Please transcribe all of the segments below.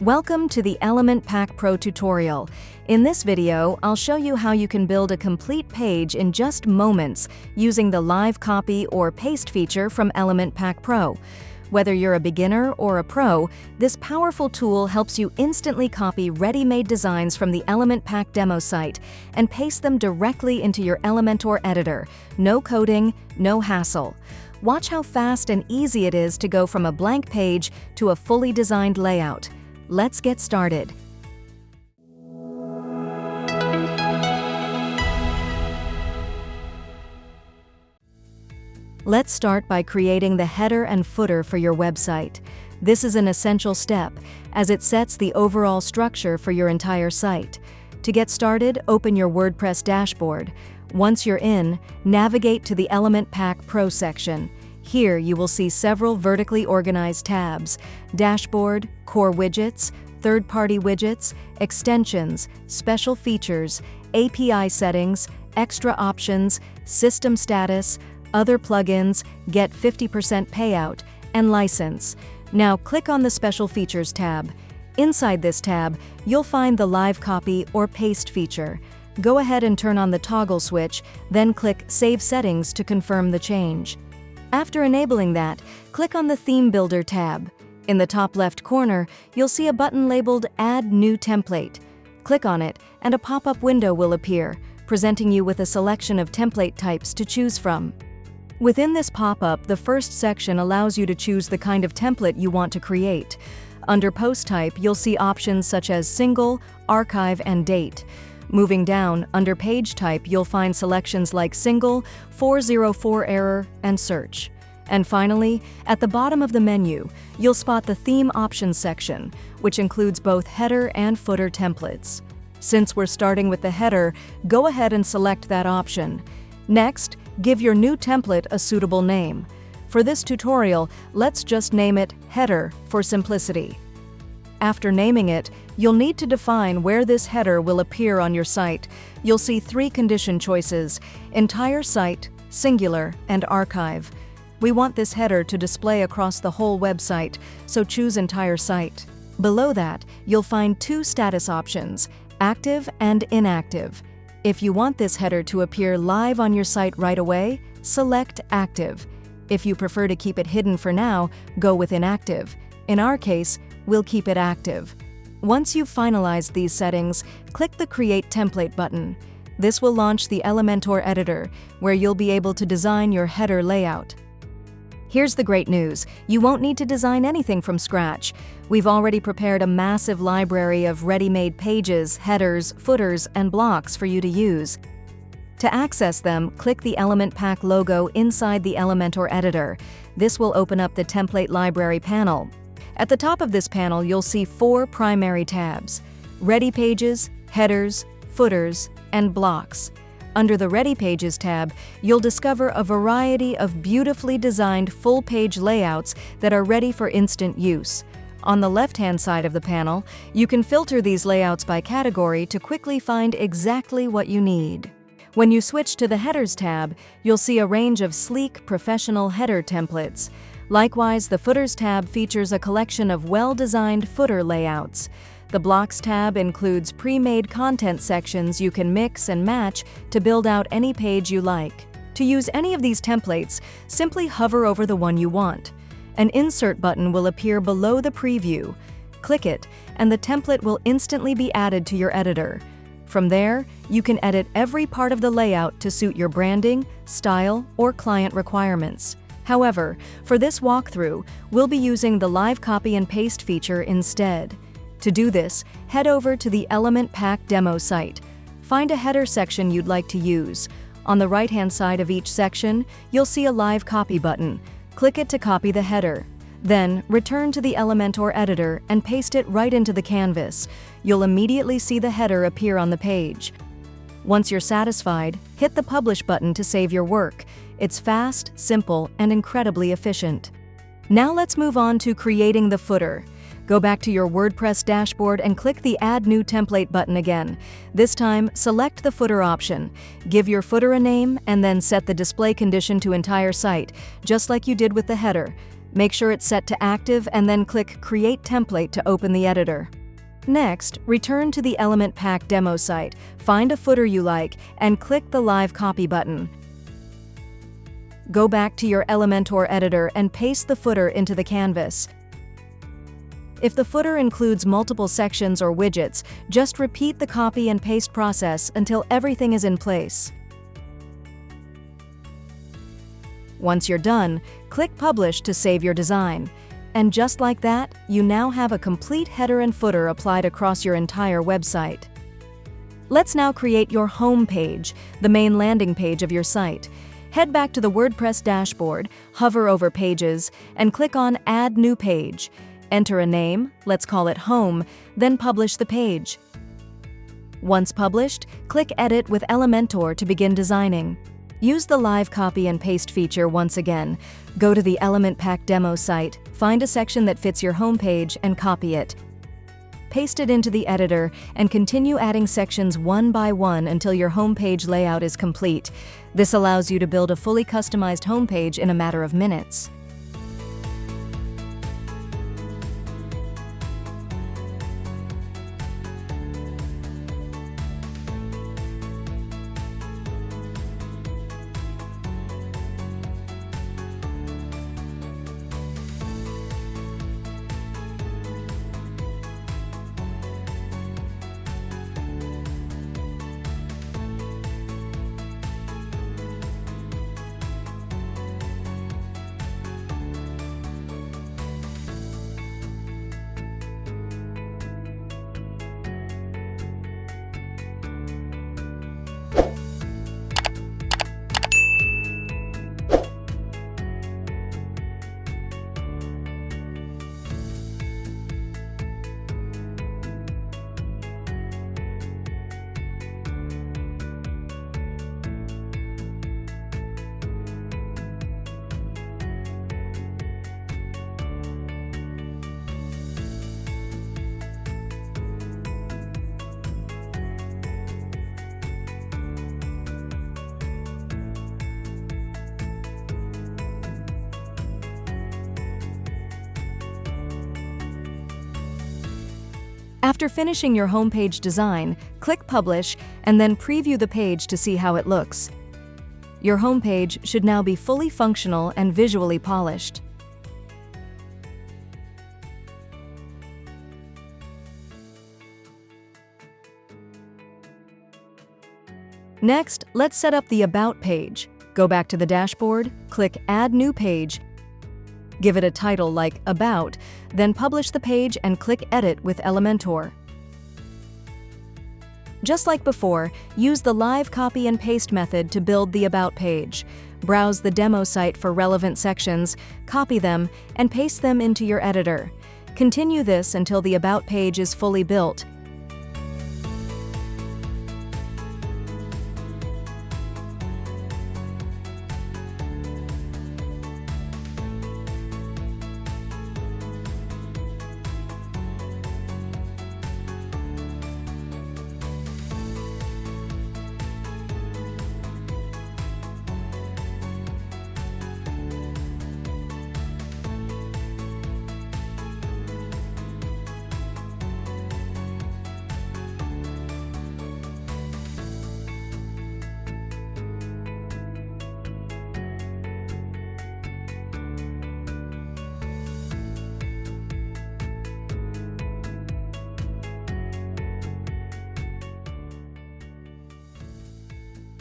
Welcome to the Element Pack Pro tutorial. In this video, I'll show you how you can build a complete page in just moments using the live copy or paste feature from Element Pack Pro. Whether you're a beginner or a pro, this powerful tool helps you instantly copy ready-made designs from the Element Pack demo site and paste them directly into your Elementor editor. No coding, no hassle. Watch how fast and easy it is to go from a blank page to a fully designed layout. Let's get started. Let's start by creating the header and footer for your website. This is an essential step, as it sets the overall structure for your entire site. To get started, open your WordPress dashboard. Once you're in, navigate to the Element Pack Pro section. Here you will see several vertically organized tabs: Dashboard, Core Widgets, Third-Party Widgets, Extensions, Special Features, API Settings, Extra Options, System Status, Other Plugins, Get 50% Payout, and License. Now click on the Special Features tab. Inside this tab, you'll find the Live Copy or Paste feature. Go ahead and turn on the toggle switch, then click Save Settings to confirm the change. After enabling that, click on the Theme Builder tab. In the top left corner, you'll see a button labeled Add New Template. Click on it, and a pop-up window will appear, presenting you with a selection of template types to choose from. Within this pop-up, the first section allows you to choose the kind of template you want to create. Under Post Type, you'll see options such as Single, Archive, and Date. Moving down, under Page Type, you'll find selections like Single, 404 Error, and Search. And finally, at the bottom of the menu, you'll spot the Theme Options section, which includes both header and footer templates. Since we're starting with the header, go ahead and select that option. Next, give your new template a suitable name. For this tutorial, let's just name it Header for simplicity. After naming it, you'll need to define where this header will appear on your site. You'll see three condition choices: Entire Site, Singular, and Archive. We want this header to display across the whole website, so choose Entire Site. Below that, you'll find two status options: Active and Inactive. If you want this header to appear live on your site right away, select Active. If you prefer to keep it hidden for now, go with Inactive. In our case, we'll keep it active. Once you've finalized these settings, click the Create Template button. This will launch the Elementor editor, where you'll be able to design your header layout. Here's the great news: you won't need to design anything from scratch. We've already prepared a massive library of ready-made pages, headers, footers, and blocks for you to use. To access them, click the Element Pack logo inside the Elementor editor. This will open up the Template Library panel. At the top of this panel, you'll see four primary tabs: Ready Pages, Headers, Footers, and Blocks. Under the Ready Pages tab, you'll discover a variety of beautifully designed full-page layouts that are ready for instant use. On the left-hand side of the panel, you can filter these layouts by category to quickly find exactly what you need. When you switch to the Headers tab, you'll see a range of sleek, professional header templates. Likewise, the Footers tab features a collection of well-designed footer layouts. The Blocks tab includes pre-made content sections you can mix and match to build out any page you like. To use any of these templates, simply hover over the one you want. An Insert button will appear below the preview. Click it, and the template will instantly be added to your editor. From there, you can edit every part of the layout to suit your branding, style, or client requirements. However, for this walkthrough, we'll be using the Live Copy and Paste feature instead. To do this, head over to the Element Pack demo site. Find a header section you'd like to use. On the right-hand side of each section, you'll see a Live Copy button. Click it to copy the header. Then, return to the Elementor editor and paste it right into the canvas. You'll immediately see the header appear on the page. Once you're satisfied, hit the Publish button to save your work. It's fast, simple, and incredibly efficient. Now let's move on to creating the footer. Go back to your WordPress dashboard and click the Add New Template button again. This time, select the footer option. Give your footer a name and then set the display condition to Entire Site, just like you did with the header. Make sure it's set to active and then click Create Template to open the editor. Next, return to the Element Pack demo site, find a footer you like, and click the Live Copy button. Go back to your Elementor editor and paste the footer into the canvas. If the footer includes multiple sections or widgets, just repeat the copy and paste process until everything is in place. Once you're done, click Publish to save your design. And just like that, you now have a complete header and footer applied across your entire website. Let's now create your home page, the main landing page of your site. Head back to the WordPress dashboard, hover over Pages, and click on Add New Page. Enter a name, let's call it Home, then publish the page. Once published, click Edit with Elementor to begin designing. Use the Live Copy and Paste feature once again. Go to the Element Pack demo site, find a section that fits your homepage and copy it. Paste it into the editor and continue adding sections one by one until your homepage layout is complete. This allows you to build a fully customized homepage in a matter of minutes. After finishing your homepage design, click Publish and then preview the page to see how it looks. Your homepage should now be fully functional and visually polished. Next, let's set up the About page. Go back to the dashboard, click Add New Page, give it a title like About, then publish the page and click Edit with Elementor. Just like before, use the Live Copy and Paste method to build the About page. Browse the demo site for relevant sections, copy them, and paste them into your editor. Continue this until the About page is fully built.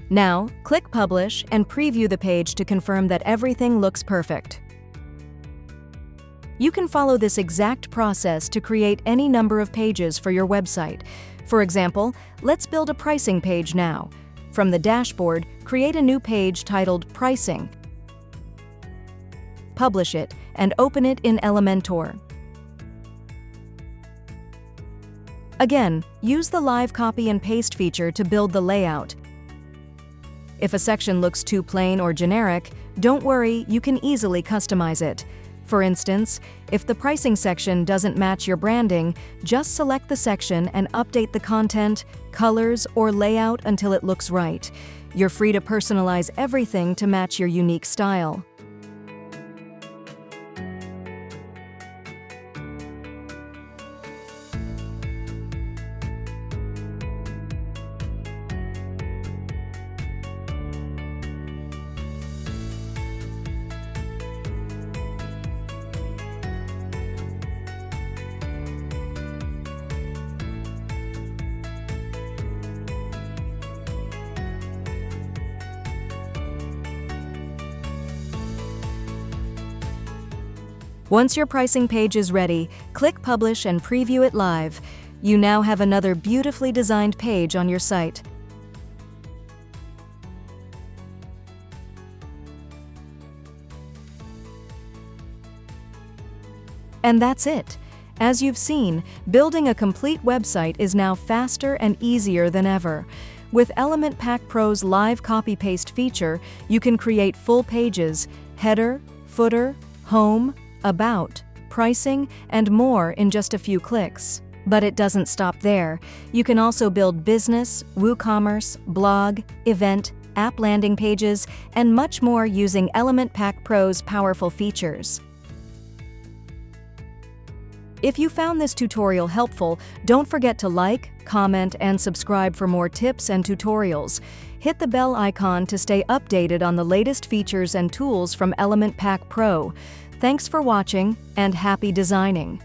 Now, click Publish and preview the page to confirm that everything looks perfect. You can follow this exact process to create any number of pages for your website. For example, let's build a pricing page now. From the dashboard, create a new page titled Pricing. Publish it and open it in Elementor. Again, use the Live Copy and Paste feature to build the layout. If a section looks too plain or generic, don't worry, you can easily customize it. For instance, if the pricing section doesn't match your branding, just select the section and update the content, colors, or layout until it looks right. You're free to personalize everything to match your unique style. Once your pricing page is ready, click Publish and preview it live. You now have another beautifully designed page on your site. And that's it. As you've seen, building a complete website is now faster and easier than ever. With Element Pack Pro's live copy-paste feature, you can create full pages, header, footer, home, about, pricing, and more in just a few clicks. But it doesn't stop there. You can also build business, WooCommerce, blog, event, app landing pages, and much more using Element Pack Pro's powerful features. If you found this tutorial helpful, don't forget to like, comment, and subscribe for more tips and tutorials. Hit the bell icon to stay updated on the latest features and tools from Element Pack Pro. Thanks for watching, and happy designing!